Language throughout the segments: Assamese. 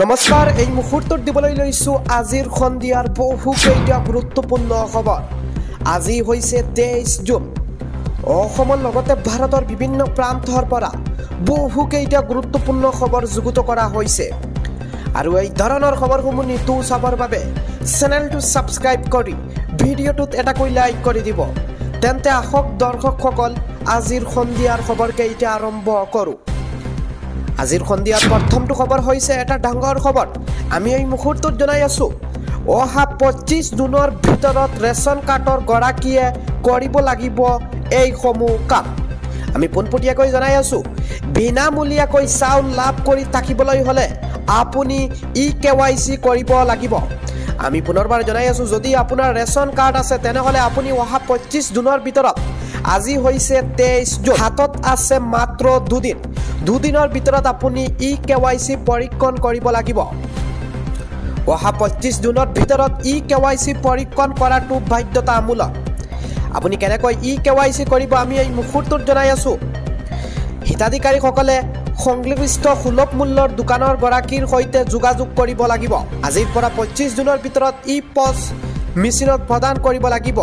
নমস্কাৰ এই মুহূৰ্তত দিবলৈ লৈছো আজিৰ সন্ধিয়াৰ বহুকেইটা গুৰুত্বপূৰ্ণ খবৰ। আজি হৈছে 23 জুন। অসমৰ লগতে ভাৰতৰ বিভিন্ন প্ৰান্তৰ পৰা বহুকেইটা গুৰুত্বপূৰ্ণ খবৰ যুগুত কৰা হৈছে আৰু এই ধৰণৰ খবৰসমূহ নিতৌ চাবৰ বাবে চেনেলটো ছাবস্ক্ৰাইব কৰি ভিডিঅ'টোত এটাকৈ লাইক কৰি দিব। তেন্তে আহক দৰ্শকসকল আজিৰ সন্ধিয়াৰ খবৰকেইটা আৰম্ভ কৰোঁ। আজিৰ সন্ধিয়াৰ প্ৰথমটো খবৰ হৈছে এটা ডাঙৰ খবৰ। আমি এই মুহূৰ্তত জনাই আছো অহা 25 জুনৰ ভিতৰত ৰেচন কাৰ্ডৰ গৰাকীয়ে কৰিব লাগিব এইসমূহ কাম। আমি পোনপটীয়াকৈ জনাই আছো বিনামূলীয়াকৈ চাউল লাভ কৰি থাকিবলৈ হ'লে আপুনি EKYC কৰিব লাগিব। আমি পুনৰবাৰ জনাই আছো যদি আপোনাৰ ৰেচন কাৰ্ড আছে তেনেহ'লে আপুনি অহা 25 জুনৰ ভিতৰত আজি হৈছে 23 জুন, হাতত আছে মাত্ৰ দুদিনৰ ভিতৰত আপুনি EKYC পৰীক্ষণ কৰিব লাগিব। অহা 25 জুনৰ ভিতৰত EKYC পৰীক্ষণ কৰাটো বাধ্যতামূলক। আপুনি কেনেকৈ EKYC কৰিব আমি এই মুহূৰ্তত জনাই আছো। হিতাধিকাৰীসকলে সংশ্লিষ্ট সুলভ মূল্যৰ দোকানৰ গৰাকীৰ সৈতে যোগাযোগ কৰিব লাগিব। আজিৰ পৰা 25 জুনৰ ভিতৰত POS মেচিনত প্ৰদান কৰিব লাগিব।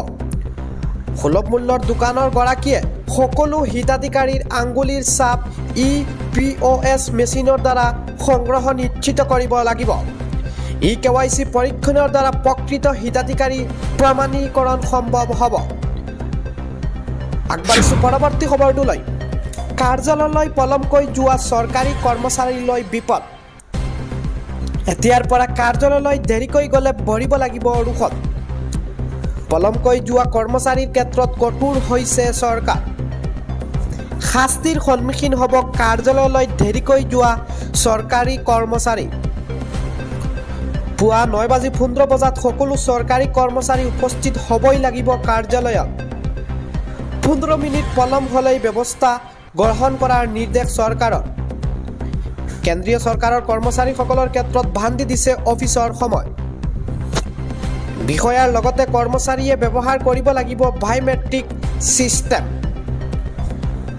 সুলভ মূল্যৰ দোকানৰ গৰাকীয়ে সকলো হিতাধিকাৰীৰ আঙুলিৰ ছাপ POS মেচিনৰ দ্বাৰা সংগ্ৰহ নিশ্চিত কৰিব লাগিব। EKYC পৰীক্ষণৰ দ্বাৰা প্ৰকৃত হিতাধিকাৰী প্ৰমাণীকৰণ সম্ভৱ হ'ব। আগবাঢ়িছো পৰৱৰ্তী খবৰটোলৈ। কাৰ্যালয়লৈ পলমকৈ যোৱা চৰকাৰী কৰ্মচাৰীলৈ বিপদ। এতিয়াৰ পৰা কাৰ্যালয়লৈ দেৰিকৈ গ'লে ভৰিব লাগিব ৰোষত। পলমকৈ যোৱা কৰ্মচাৰীৰ ক্ষেত্ৰত কঠোৰ হৈছে চৰকাৰ। শাস্তিৰ সন্মুখীন হ'ব কাৰ্যালয়লৈ দেৰিকৈ যোৱা চৰকাৰী কৰ্মচাৰী। পুৱা 9:15 বজাত সকলো চৰকাৰী কৰ্মচাৰী উপস্থিত হ'বই লাগিব কাৰ্যালয়ত। 15 মিনিট পলম হ'লেই ব্যৱস্থা গ্ৰহণ কৰাৰ নিৰ্দেশ চৰকাৰৰ। কেন্দ্ৰীয় চৰকাৰৰ কৰ্মচাৰীসকলৰ ক্ষেত্ৰত বান্ধি দিছে অফিচৰ সময়। বিষয়াৰ লগতে কৰ্মচাৰীয়ে ব্যৱহাৰ কৰিব লাগিব বায়'মেট্ৰিক ছিষ্টেম।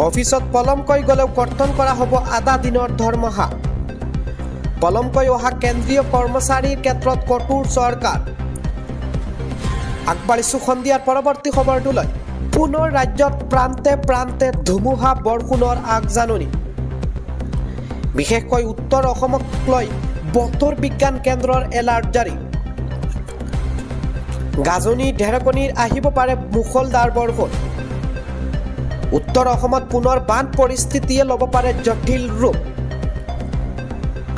অফিচত পলমকৈ গ'লেও কৰ্তন কৰা হ'ব আধা দিনৰ দৰমহা। পলমকৈ অহা কেন্দ্ৰীয় কৰ্মচাৰীৰ ক্ষেত্ৰত কঠোৰ চৰকাৰ। আগবাঢ়িছো সন্ধিয়াৰ পৰৱৰ্তী খবৰটোলৈ। পুনৰ ৰাজ্যত প্ৰান্তে প্ৰান্তে ধুমুহা বৰষুণৰ আগজাননী। বিশেষকৈ উত্তৰ অসমক লৈ বতৰ বিজ্ঞান কেন্দ্ৰৰ এলাৰ্ট জাৰি। গাজনি ঢেৰেকনিৰ আহিব পাৰে মুষলধাৰ বৰষুণ। উত্তৰ অসমত পুনৰ বান পৰিস্থিতিয়ে ল'ব পাৰে জটিল ৰূপ।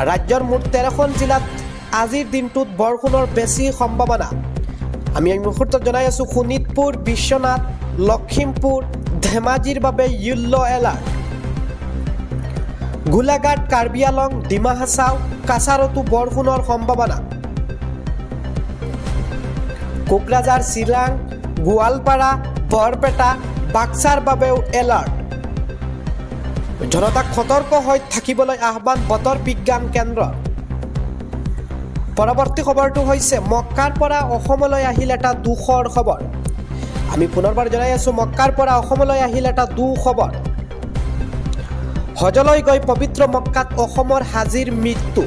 ৰাজ্যৰ মুঠ 13খন জিলাত আজিৰ দিনটোত বৰষুণৰ বেছি সম্ভাৱনা। আমি এই মুহূৰ্তত জনাই আছো শোণিতপুৰ, বিশ্বনাথ, লখিমপুৰ, ধেমাজিৰ বাবে য়েল্লো এলাৰ্ট। গোলাঘাট, কাৰ্বি আংলং, ডিমা হাছাও, কাছাৰতো বৰষুণৰ সম্ভাৱনা। কোকৰাঝাৰ, চিৰাং, গোৱালপাৰা, বৰপেটা, বাক্সাৰ বাবেও এলাৰ্ট। জনতাক সতৰ্ক হৈ থাকিবলৈ আহ্বান বতৰ বিজ্ঞান কেন্দ্ৰৰ। পৰৱৰ্তী খবৰটো হৈছে মক্কাৰ পৰা অসমলৈ আহিল এটা দুখৰ খবৰ। আমি পুনৰবাৰ জনাই আছো মক্কাৰ পৰা অসমলৈ আহিল এটা দুখবৰ। হজলৈ গৈ পবিত্ৰ মক্কাত অসমৰ হাজিৰ মৃত্যু।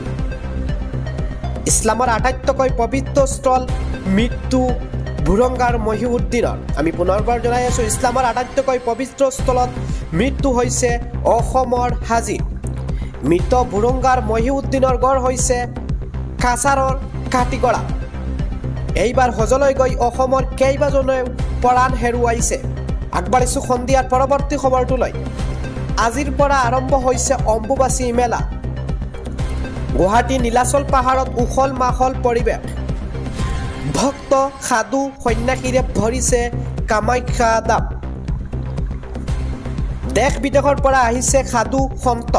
ইছলামৰ আটাইতকৈ পবিত্ৰ স্থল মৃত্যু বুৰংগাৰ মহিউদ্দিনৰ। আমি পুনৰবাৰ জনাই আছো ইছলামৰ আটাইতকৈ পবিত্ৰ স্থলত মৃত্যু হৈছে অসমৰ হাজিৰ। মৃত বুৰংগাৰ মহিউদ্দিনৰ গড় হৈছে কাছাৰৰ কাটিগড়া। এইবাৰ হজলৈ গৈ অসমৰ কেইবাজনেও প্ৰাণ হেৰুৱাইছে। আগবাঢ়িছো সন্ধিয়াৰ পৰৱৰ্তী খবৰটোলৈ। আজিৰ পৰা আৰম্ভ হৈছে অম্বুবাচী মেলা। গুৱাহাটী নীলাচল পাহাৰত উখল মাখল পৰিৱেশ। ভক্ত, সাধু, সন্যাসীৰে ভৰিছে কামাখ্যা ধাম। দেশ বিদেশৰ পৰা আহিছে সাধু সন্ত।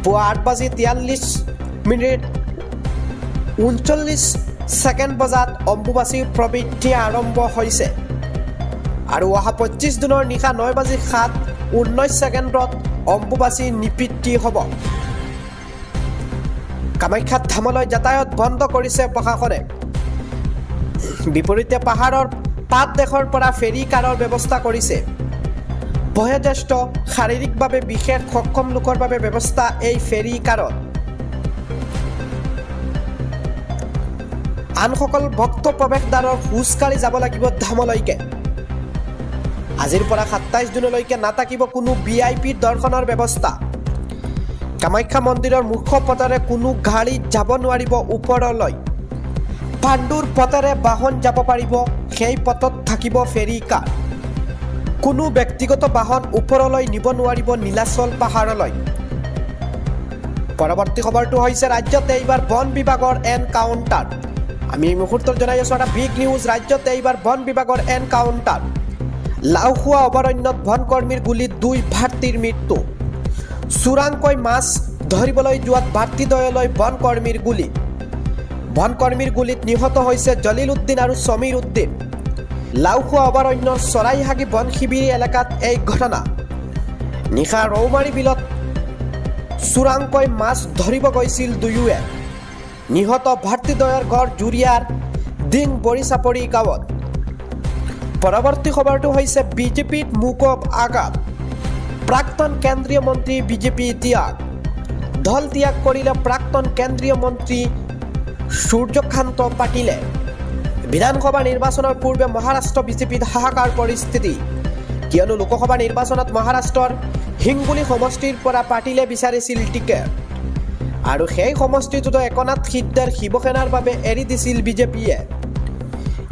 পুৱা 8:43:39 বজাত অম্বুবাচীৰ প্ৰবৃত্তি আৰম্ভ হৈছে আৰু অহা 25 জুনৰ নিশা 9:07:19 অম্বুবাচী নিপৃত্তি হ'ব। কামাখ্যা ধামলৈ যাতায়াত বন্ধ কৰিছে প্ৰশাসনে। বিপৰীতে পাহাৰৰ পাত দেশৰ পৰা ফেৰী কাৰৰ ব্যৱস্থা কৰিছে। বয়োজ্যেষ্ঠ শাৰীৰিকভাৱে বিশেষ সক্ষম লোকৰ বাবে ব্যৱস্থা এই ফেৰী কাৰত। আনসকল ভক্ত প্ৰৱেশদ্বাৰৰ খোজকাঢ়ি যাব লাগিব ধামলৈকে। আজিৰ পৰা 27 জুনলৈকে নাথাকিব কোনো VIP দৰ্শনৰ ব্যৱস্থা। কামাখ্যা মন্দিৰৰ মুখপথেৰে কোনো গাড়ী যাব নোৱাৰিব ওপৰলৈ। পাণ্ডুৰ পথেৰে বাহন যাব পাৰিব, সেই পথত থাকিব ফেৰী কাৰ। কোনো ব্যক্তিগত বাহন ওপৰলৈ নিব নোৱাৰিব নীলাচল পাহাৰলৈ। পৰৱৰ্তী খবৰটো হৈছে ৰাজ্যত এইবাৰ বন বিভাগৰ এনকাউণ্টাৰ। আমি এই মুহূৰ্তত জনাই আছোঁ এটা বিগ নিউজ। ৰাজ্যত এইবাৰ বন বিভাগৰ এনকাউণ্টাৰ। লাওখোৱা অভয়াৰণ্যত বনকৰ্মীৰ গুলীত 2 ভাৰতীৰ মৃত্যু। চোৰাংকৈ মাছ ধৰিবলৈ যোৱাত ভাতৃদ্বয়লৈ বনকৰ্মীৰ গুলী। বনকৰ্মীৰ গুলীত নিহত হৈছে জলিল উদ্দিন আৰু সমীৰ উদ্দিন। লাওখোৱা অভয়াৰণ্যৰ চৰাইহাগী বন শিবিৰ এলেকাত এই ঘটনা। নিশা ৰৌমাৰী বিলত চোৰাংকৈ মাছ ধৰিব গৈছিল দুয়োৱে। নিহত ভাতৃদ্বয়ৰ ঘৰ জুৰিয়াৰ ডিং বৰিচাপৰি গাঁৱত। পৰৱৰ্তী খবৰটো হৈছে বিজেপিত মুকব আঘাত। প্ৰাক্তন কেন্দ্ৰীয় মন্ত্ৰী বিজেপি ত্যাগ। দল ত্যাগ কৰিলে প্ৰাক্তন কেন্দ্ৰীয় মন্ত্ৰী সূৰ্যকান্ত পাটিলে। বিধানসভা নিৰ্বাচনৰ পূৰ্বে মহাৰাষ্ট্ৰ বিজেপিত হাহাকাৰ পৰিস্থিতি, কিয়নো লোকসভা নিৰ্বাচনত মহাৰাষ্ট্ৰৰ হিংগোলী সমষ্টিৰ পৰা পাটিলে বিচাৰিছিল টিকেট আৰু সেই সমষ্টিটোতো একনাথ সিদ্ধেৰ শিৱসেনাৰ বাবে এৰি দিছিল বিজেপিয়ে।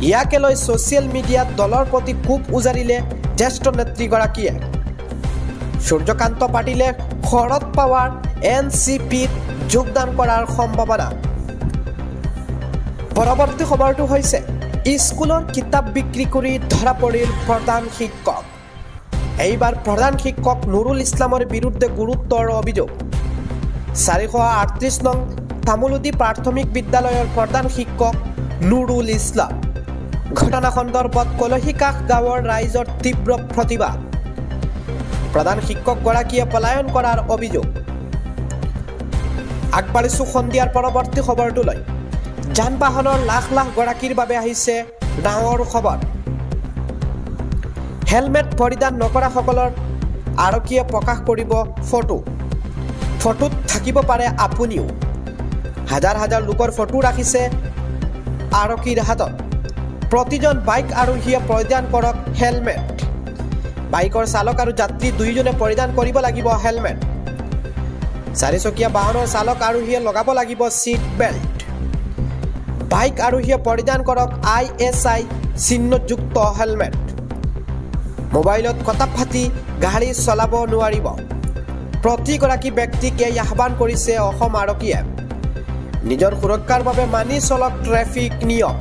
ইয়াকে লৈ ছ'চিয়েল মিডিয়াত দলৰ প্ৰতি ক্ষোভ উজাৰিলে জ্যেষ্ঠ নেত্ৰীগৰাকীয়ে। সূৰ্যকান্ত পাটিলে শৰদ পাৱাৰ NCPত যোগদান কৰাৰ সম্ভাৱনা। পৰৱৰ্তী খবৰটো হৈছে স্কুলৰ কিতাপ বিক্ৰী কৰি ধৰা পৰিল প্ৰধান শিক্ষক। এইবাৰ প্ৰধান শিক্ষক নুৰুল ইছলামৰ বিৰুদ্ধে গুৰুতৰ অভিযোগ। 438 নং তামুলুডি প্ৰাথমিক বিদ্যালয়ৰ প্ৰধান শিক্ষক নুৰুল ইছলাম। ঘটনা সন্দৰ্ভত কলহীকাষ গাঁৱৰ ৰাইজৰ তীব্ৰ প্ৰতিবাদ। প্ৰধান শিক্ষকগৰাকীয়ে পলায়ন কৰাৰ অভিযোগ। আগবাঢ়িছোঁ সন্ধিয়াৰ পৰৱৰ্তী খবৰটোলৈ। যান বাহনৰ লাখ লাখ গৰাকীৰ বাবে আহিছে ডাঙৰ খবৰ। হেলমেট পৰিধান নকৰাসকলৰ আৰক্ষীয়ে প্ৰকাশ কৰিব ফটো। ফটোত থাকিব পাৰে আপুনিও। হাজাৰ হাজাৰ লোকৰ ফটো ৰাখিছে আৰক্ষীৰ হাতত। প্ৰতিজন বাইক আৰোহীয়ে পৰিধান কৰক হেলমেট। বাইকৰ চালক আৰু যাত্ৰী দুয়োজনে পৰিধান কৰিব লাগিব হেলমেট। 4চকীয়া বাহনৰ চালক আৰোহীয়ে লগাব লাগিব ছিট বেল্ট। বাইক আৰোহীয়ে পৰিধান কৰক ISI চিহ্নযুক্ত হেলমেট। মোবাইলত কথা পাতি গাড়ী চলাব নোৱাৰিব। প্ৰতিগৰাকী ব্যক্তিকে আহ্বান কৰিছে অসম আৰক্ষীয়ে। নিজৰ সুৰক্ষাৰ বাবে মানি চলক ট্ৰেফিক নিয়ম।